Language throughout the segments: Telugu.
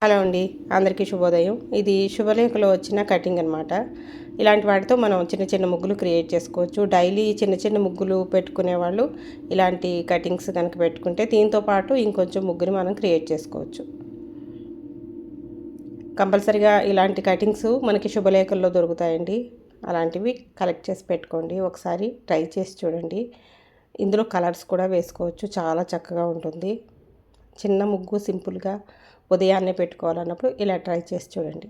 హలో అండి, అందరికీ శుభోదయం. ఇది శుభలేఖలో వచ్చిన కటింగ్ అనమాట. ఇలాంటి వాటితో మనం చిన్న చిన్న ముగ్గులు క్రియేట్ చేసుకోవచ్చు. డైలీ చిన్న చిన్న ముగ్గులు పెట్టుకునే వాళ్ళు ఇలాంటి కటింగ్స్ కనుక పెట్టుకుంటే దీంతో పాటు ఇంకొంచెం ముగ్గురు మనం క్రియేట్ చేసుకోవచ్చు. కంపల్సరిగా ఇలాంటి కటింగ్స్ మనకి శుభలేఖల్లో దొరుకుతాయండి. అలాంటివి కలెక్ట్ చేసి పెట్టుకోండి. ఒకసారి ట్రై చేసి చూడండి. ఇందులో కలర్స్ కూడా వేసుకోవచ్చు. చాలా చక్కగా ఉంటుంది. చిన్న ముగ్గు సింపుల్గా ఉదయాన్నే పెట్టుకోవాలన్నప్పుడు ఇలా ట్రై చేసి చూడండి.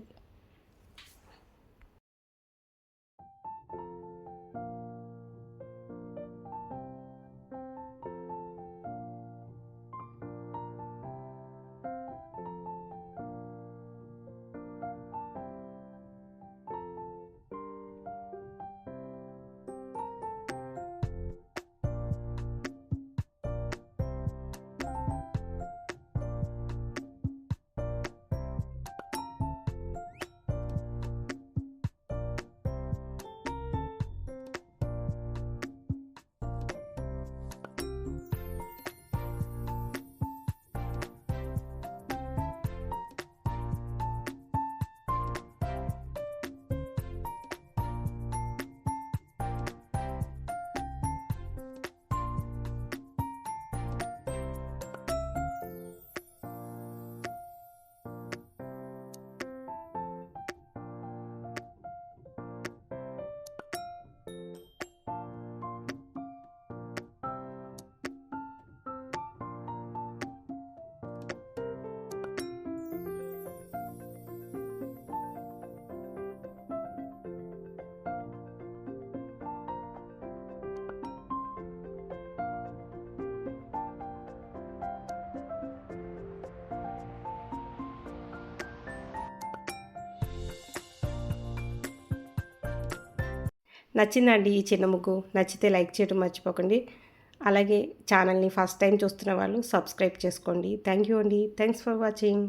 నచ్చిందండి ఈ చిన్న ముగ్గు. నచ్చితే లైక్ చేయడం మర్చిపోకండి. అలాగే ఛానల్ని ఫస్ట్ టైం చూస్తున్న వాళ్ళు సబ్స్క్రైబ్ చేసుకోండి. థ్యాంక్ యూ అండి. Thanks for watching.